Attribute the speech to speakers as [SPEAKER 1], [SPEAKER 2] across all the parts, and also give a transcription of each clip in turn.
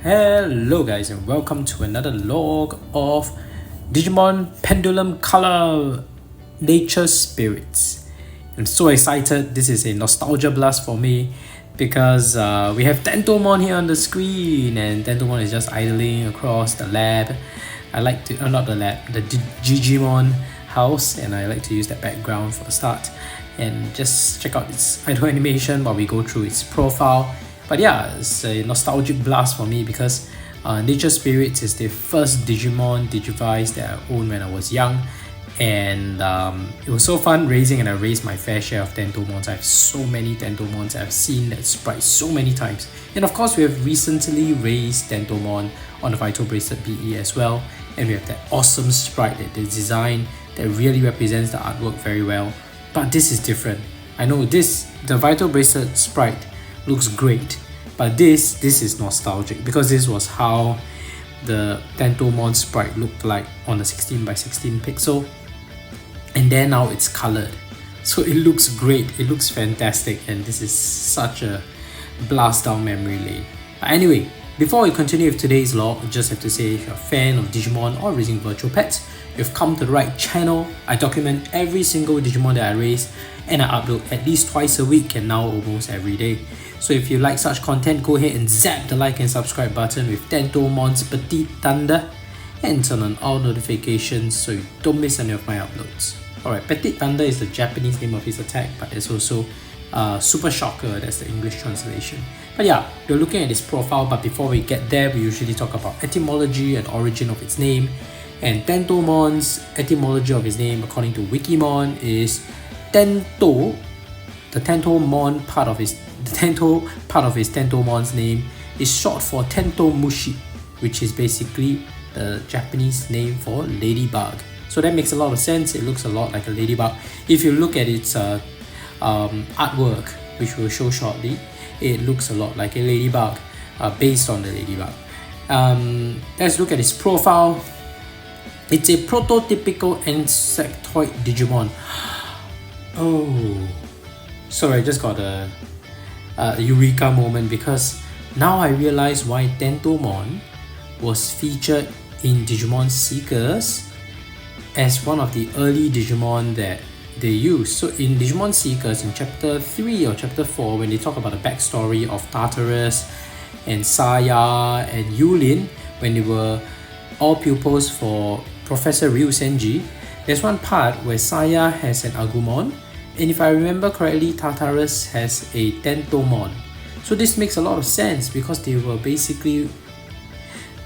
[SPEAKER 1] Hello guys and welcome to another log of Digimon Pendulum COLOR Nature Spirits. I'm so excited. This is a nostalgia blast for me because we have Tentomon here on the screen and Tentomon is just idling across the lab. I like to, not the lab, the Digimon house, and I like to use that background for a start and just check out its idle animation while we go through its profile. But yeah, it's a nostalgic blast for me because Nature Spirits is the first Digimon Digivice that I owned when I was young, and it was so fun raising, and I raised my fair share of Tentomons. I have so many Tentomons. I've seen that sprite so many times, and of course we have recently raised Tentomon on the Vital Bracelet BE as well, and we have that awesome sprite that they designed that really represents the artwork very well. But this is different. I know the Vital Bracelet sprite looks great, but this is nostalgic because this was how the Tentomon sprite looked like on a 16x16 pixel, and then now it's colored, so it looks great, it looks fantastic, and this is such a blast down memory lane. But anyway, before we continue with today's log, I just have to say, if you're a fan of Digimon or raising virtual pets, you've come to the right channel. I document every single Digimon that I raise, and I upload at least twice a week and now almost every day. So if you like such content, go ahead and zap the like and subscribe button with Tentomon's Petite Thunder and turn on all notifications so you don't miss any of my uploads. Alright, Petite Thunder is the Japanese name of his attack, but there's also Super Shocker, that's the English translation. But yeah, we're looking at his profile, but before we get there, we usually talk about etymology and origin of its name. And Tentomon's etymology of his name, according to Wikimon, is Tento. The Tento part of his Tentomon's name is short for Tentomushi, which is basically the Japanese name for ladybug. So that makes a lot of sense. It looks a lot like a ladybug. If you look at its artwork, which we'll show shortly, it looks a lot like a ladybug, based on the ladybug. Let's look at its profile. It's a prototypical insectoid Digimon. Oh, sorry, I just got a eureka moment because now I realize why Tentomon was featured in Digimon Seekers as one of the early Digimon that they used. So in Digimon Seekers, in chapter 3 or chapter 4, when they talk about the backstory of Tartarus and Saya and Yulin, when they were all pupils for Professor Ryu Senji, there's one part where Saya has an Agumon, and if I remember correctly, Tartarus has a Tentomon. So this makes a lot of sense because they were basically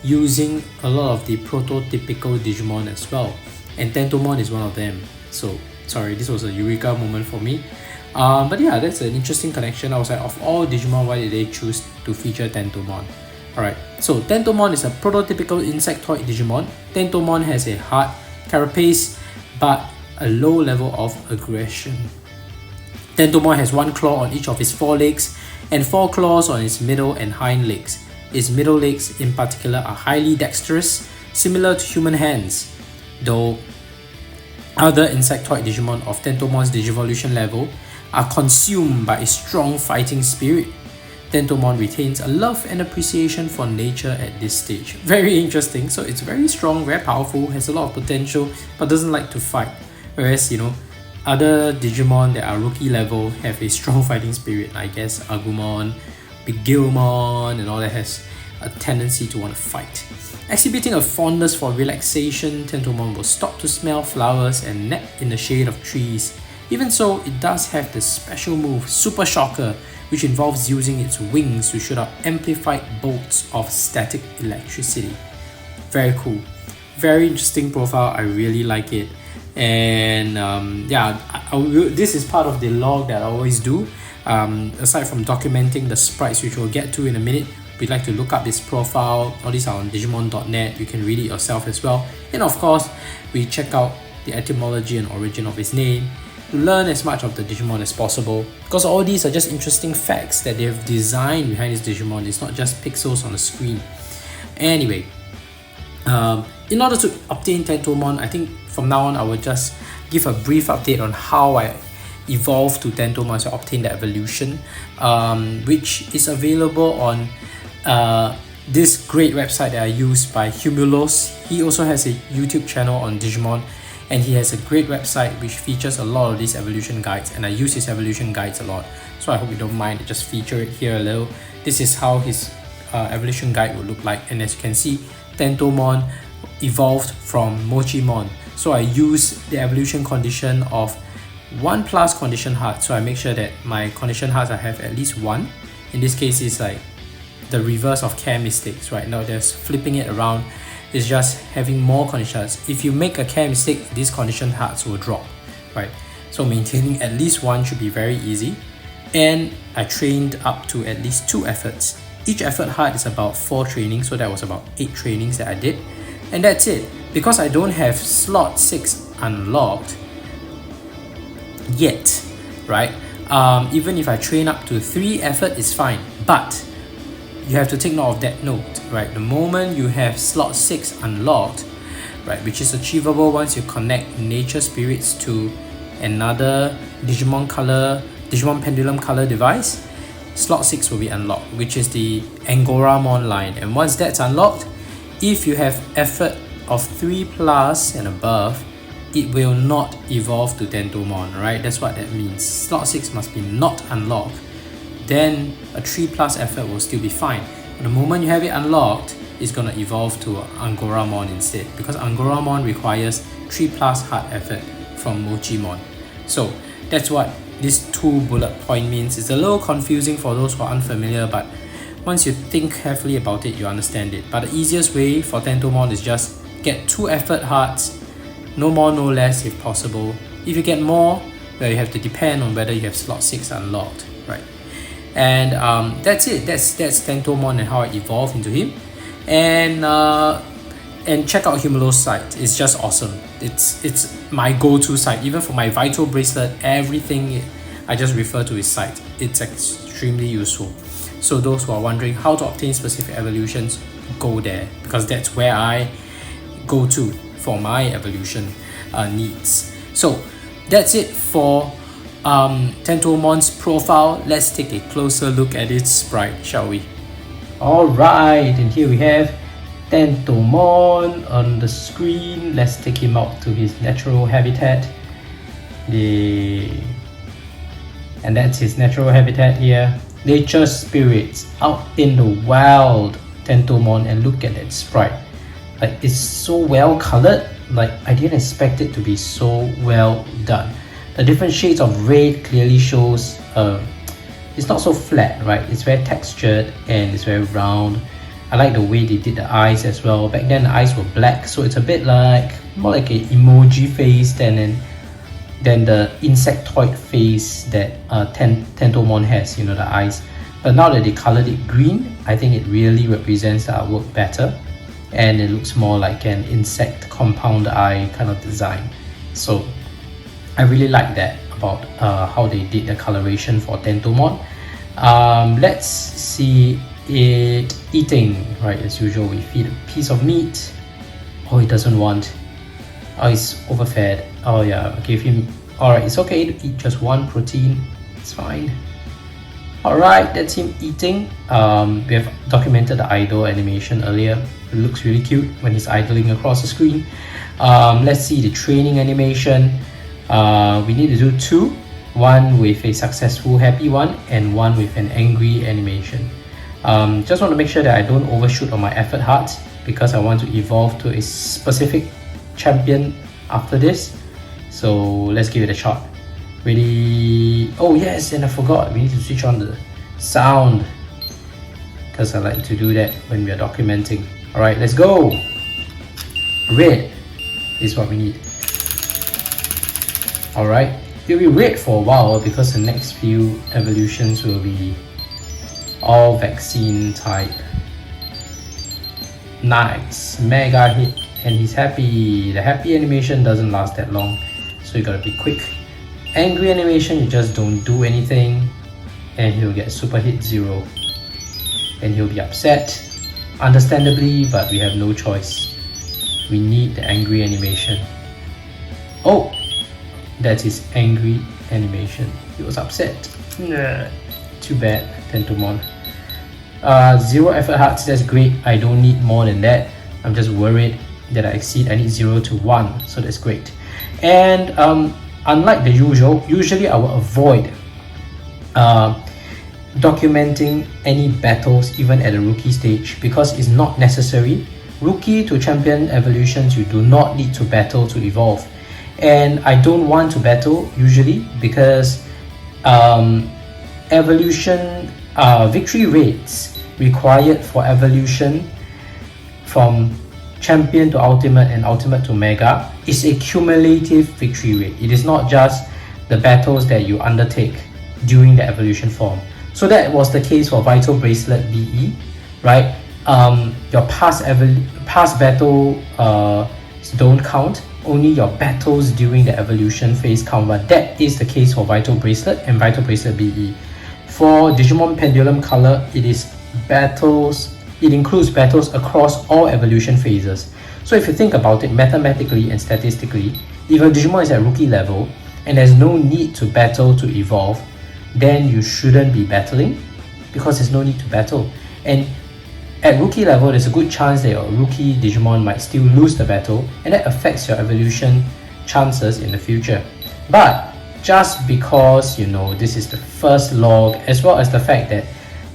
[SPEAKER 1] using a lot of the prototypical Digimon as well, and Tentomon is one of them. So sorry, this was a eureka moment for me. But yeah, that's an interesting connection. I was like, of all Digimon, why did they choose to feature Tentomon? Alright, so Tentomon is a prototypical insectoid Digimon. Tentomon has a hard carapace but a low level of aggression. Tentomon has one claw on each of his forelegs and 4 claws on its middle and hind legs. Its middle legs in particular are highly dexterous, similar to human hands, though other insectoid Digimon of Tentomon's Digivolution level are consumed by a strong fighting spirit. Tentomon retains a love and appreciation for nature at this stage. Very interesting. So it's very strong, very powerful, has a lot of potential, but doesn't like to fight. Whereas, other Digimon that are rookie level have a strong fighting spirit. I guess Agumon, Bigilmon, and all that has a tendency to want to fight. Exhibiting a fondness for relaxation, Tentomon will stop to smell flowers and nap in the shade of trees. Even so, it does have the special move Super Shocker, which involves using its wings to shoot out amplified bolts of static electricity. Very cool. Very interesting profile. I really like it. And yeah, this is part of the log that I always do. Aside from documenting the sprites, which we'll get to in a minute, we'd like to look up this profile. All these are on digimon.net. You can read it yourself as well. And of course, we check out the etymology and origin of his name, learn as much of the Digimon as possible, because all these are just interesting facts that they have designed behind this Digimon. It's not just pixels on the screen. Anyway, in order to obtain Tentomon, I think from now on I will just give a brief update on how I evolved to Tentomon, so obtain the evolution, which is available on this great website that I use by Humulos. He also has a YouTube channel on Digimon, and he has a great website which features a lot of these evolution guides, and I use his evolution guides a lot. So I hope you don't mind, just feature it here a little. This is how his evolution guide would look like, and as you can see, Tentomon evolved from Mochimon. So I use the evolution condition of 1+ condition heart, so I make sure that my condition hearts I have at least 1. In this case, it's like the reverse of care mistakes. Right now there's flipping it around, is just having more condition hearts. If you make a care mistake, these condition hearts will drop, right? So maintaining at least 1 should be very easy. And I trained up to at least 2 efforts. Each effort heart is about 4 trainings, so that was about 8 trainings that I did. And that's it. Because I don't have slot 6 unlocked yet, right? Even if I train up to 3 effort, it's fine. But you have to take note of that note, right? The moment you have slot 6 unlocked, right, which is achievable once you connect nature spirits to another Digimon Pendulum color device, slot 6 will be unlocked, which is the Angoramon line. And once that's unlocked, if you have effort of 3+ and above, it will not evolve to Tentomon, right? That's what that means. Slot 6 must be not unlocked. Then a 3+ effort will still be fine. But the moment you have it unlocked, it's gonna evolve to Angoramon instead, because Angoramon requires 3+ heart effort from Mochimon. So that's what this 2 bullet point means. It's a little confusing for those who are unfamiliar, but once you think carefully about it, you understand it. But the easiest way for Tentomon is just get 2 effort hearts, no more, no less if possible. If you get more, well, you have to depend on whether you have slot 6 unlocked, right? And that's it. That's Tentomon and how I evolved into him. And check out Humulo's site. It's just awesome. It's my go-to site. Even for my Vital bracelet, everything I just refer to his site. It's extremely useful. So those who are wondering how to obtain specific evolutions, go there, because that's where I go to for my evolution needs. So that's it for Tentomon's profile. Let's take a closer look at its sprite, shall we? Alright, and here we have Tentomon on the screen. Let's take him out to his natural habitat. And that's his natural habitat here. Nature spirits out in the wild, Tentomon, and look at that sprite. Like, it's so well colored. Like, I didn't expect it to be so well done. The different shades of red clearly shows it's not so flat, right? It's very textured and it's very round. I like the way they did the eyes as well. Back then the eyes were black, so it's a bit like more like an emoji face than the insectoid face that Tentomon has, you know, the eyes. But now that they colored it green, I think it really represents the artwork better, and it looks more like an insect compound eye kind of design. So I really like that about how they did the coloration for Tentomon. Let's see it eating, right? As usual, we feed a piece of meat. Oh, he doesn't want. Oh, he's overfed. Oh yeah, I gave him. Alright, it's okay to eat just 1 protein. It's fine. Alright, that's him eating. We have documented the idle animation earlier. It looks really cute when he's idling across the screen. Let's see the training animation. We need to do 2. One with a successful happy one and one with an angry animation. Just want to make sure that I don't overshoot on my effort hearts, because I want to evolve to a specific champion after this. So let's give it a shot. Ready? Oh yes, and I forgot, we need to switch on the sound, because I like to do that when we are documenting. Alright, let's go! Red is what we need. Alright, it'll be red for a while because the next few evolutions will be all vaccine type. Nice, mega hit, and he's happy. The happy animation doesn't last that long, so you gotta be quick. Angry animation, you just don't do anything and he'll get super hit 0, and he'll be upset, understandably, but we have no choice. We need the angry animation. Oh, that's his angry animation. He was upset. Too bad, Tentomon. 0 effort hearts, that's great. I don't need more than that. I'm just worried that I need 0 to 1, so that's great. And unlike the usually I will avoid documenting any battles even at the rookie stage because it's not necessary. Rookie to champion evolutions, you do not need to battle to evolve, and I don't want to battle usually because evolution victory rates required for evolution from champion to ultimate and ultimate to mega is a cumulative victory rate. It is not just the battles that you undertake during the evolution form. So that was the case for Vital Bracelet BE, right? Your past battle don't count, only your battles during the evolution phase count, but that is the case for Vital Bracelet and Vital Bracelet BE. For Digimon Pendulum Color, it includes battles across all evolution phases. So if you think about it mathematically and statistically, if a Digimon is at rookie level and there's no need to battle to evolve, then you shouldn't be battling because there's no need to battle. And at rookie level, there's a good chance that your rookie Digimon might still lose the battle, and that affects your evolution chances in the future. But just because, you know, this is the first log, as well as the fact that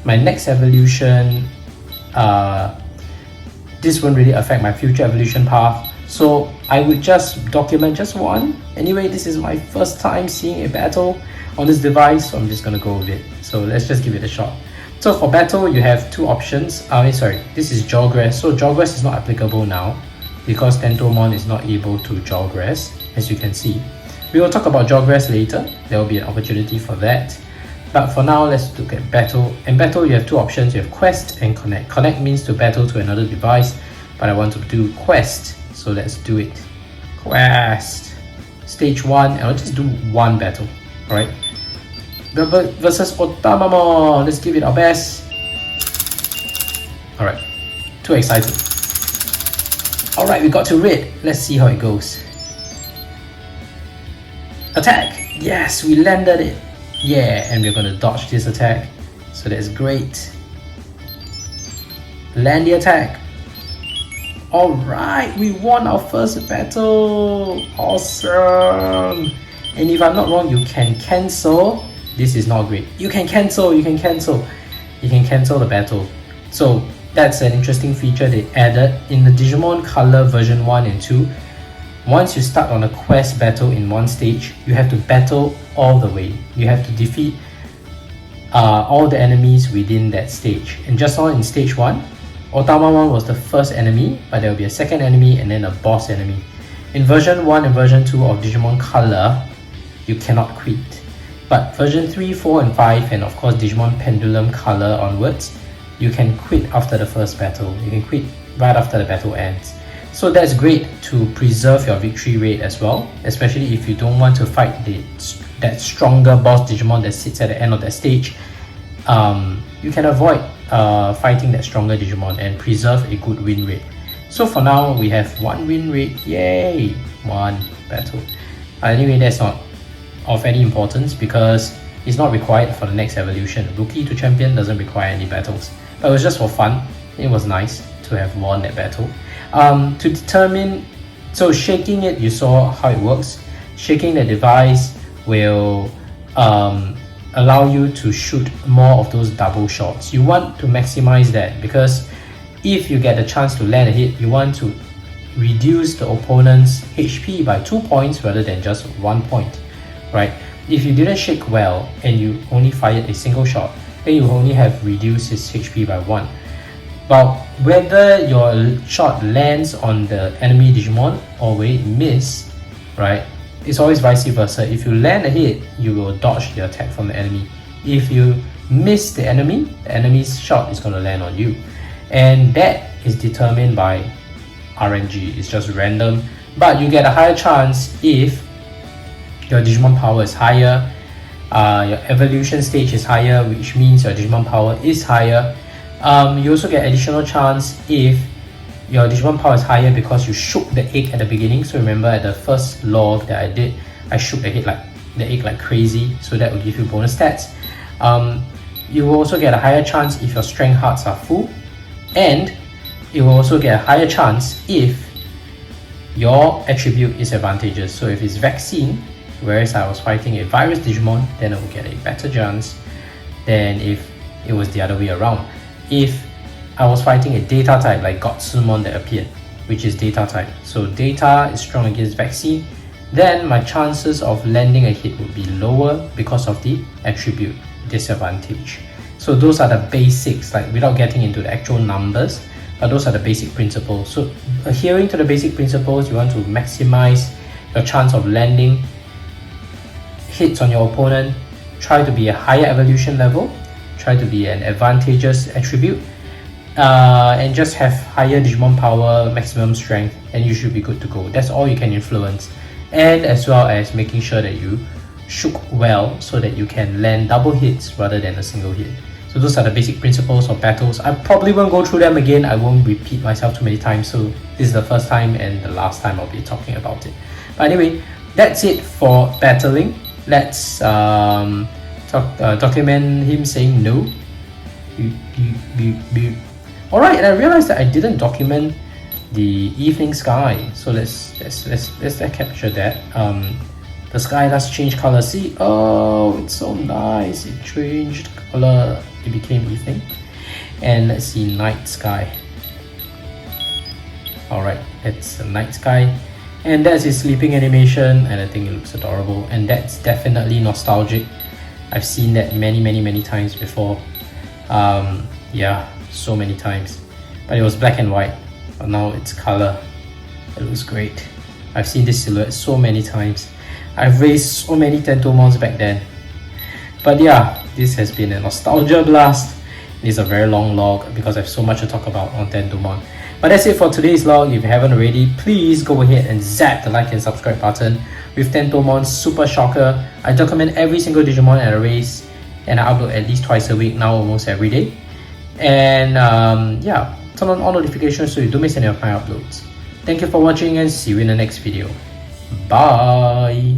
[SPEAKER 1] my next evolution, this won't really affect my future evolution path, so I would just document just one. Anyway, this is my first time seeing a battle on this device, so I'm just gonna go with it. So let's just give it a shot. So for battle, you have two options. This is Jawgrass. So Jawgrass is not applicable now because Tentomon is not able to Jawgrass, as you can see. We will talk about Jawgrass later. There will be an opportunity for that. But for now, let's look at battle. In battle, you have two options. You have quest and connect. Connect means to battle to another device, but I want to do quest, so let's do it. Quest. Stage 1, and I'll just do one battle. Alright. Versus Otamamon. Let's give it our best. Alright. Too excited. Alright, we got to red. Let's see how it goes. Attack! Yes, we landed it. Yeah, and we're gonna dodge this attack. So that's great. Land the attack. Alright, we won our first battle. Awesome. And if I'm not wrong, you can cancel. This is not great. You can cancel the battle. So that's an interesting feature they added in the Digimon Color version 1 and 2. Once you start on a quest battle in one stage, you have to battle all the way. You have to defeat all the enemies within that stage. And just now in stage 1, Otamamon was the first enemy, but there will be a second enemy and then a boss enemy. In version 1 and version 2 of Digimon Color, you cannot quit. But version 3, 4 and 5, and of course Digimon Pendulum Color onwards, you can quit after the first battle. You can quit right after the battle ends. So that's great to preserve your victory rate as well, especially if you don't want to fight that stronger boss Digimon that sits at the end of that stage. You can avoid fighting that stronger Digimon and preserve a good win rate. So for now, we have one win rate. Yay! One battle. Anyway, that's not of any importance because it's not required for the next evolution. Rookie to champion doesn't require any battles. But it was just for fun. It was nice to have won that battle. To determine, so shaking it, you saw how it works. Shaking the device will allow you to shoot more of those double shots. You want to maximize that because if you get the chance to land a hit, you want to reduce the opponent's HP by 2 points rather than just 1 point, right? If you didn't shake well and you only fired a single shot, then you only have reduced his HP by 1. But whether your shot lands on the enemy Digimon or where it miss, right, it's always vice versa. If you land a hit, you will dodge the attack from the enemy. If you miss the enemy's shot is going to land on you. And that is determined by RNG. It's just random. But you get a higher chance if your Digimon power is higher, your evolution stage is higher, which means your Digimon power is higher. You also get additional chance if your Digimon power is higher because you shook the egg at the beginning. So remember at the first log that I did, I shook the egg like crazy, so that will give you bonus stats. you will also get a higher chance if your strength hearts are full, and you will also get a higher chance if your attribute is advantageous. So if it's vaccine, whereas I was fighting a virus Digimon, then I will get a better chance than if it was the other way around. If I was fighting a data type like Godsumon that appeared, which is data type, so data is strong against vaccine, then my chances of landing a hit would be lower because of the attribute disadvantage. So those are the basics, like without getting into the actual numbers, but those are the basic principles. So adhering to the basic principles, you want to maximize your chance of landing hits on your opponent. Try to be a higher evolution level, try to be an advantageous attribute, and just have higher Digimon power, maximum strength, and you should be good to go. That's all you can influence. And as well as making sure that you shook well so that you can land double hits rather than a single hit. So those are the basic principles of battles. I probably won't go through them again. I won't repeat myself too many times. So this is the first time and the last time I'll be talking about it. But anyway, that's it for battling. Let's document him saying no. Alright, and I realized that I didn't document the evening sky. So let's capture that. The sky does change color. See, oh, it's so nice. It changed color. It became evening. And let's see, night sky. Alright, it's a night sky. And that's his sleeping animation, and I think it looks adorable. And that's definitely nostalgic. I've seen that many times before. Yeah, so many times. But it was black and white, but now it's color. It looks great. I've seen this silhouette so many times. I've raised so many Tentomons back then. But yeah, this has been a nostalgia blast. It's a very long log because I have so much to talk about on Tentomon. But that's it for today's log. If you haven't already, please go ahead and zap the like and subscribe button. With Tentomon Super Shocker, I document every single Digimon at a race, and I upload at least twice a week, now almost every day. And yeah, turn on all notifications so you don't miss any of my uploads. Thank you for watching and see you in the next video. Bye!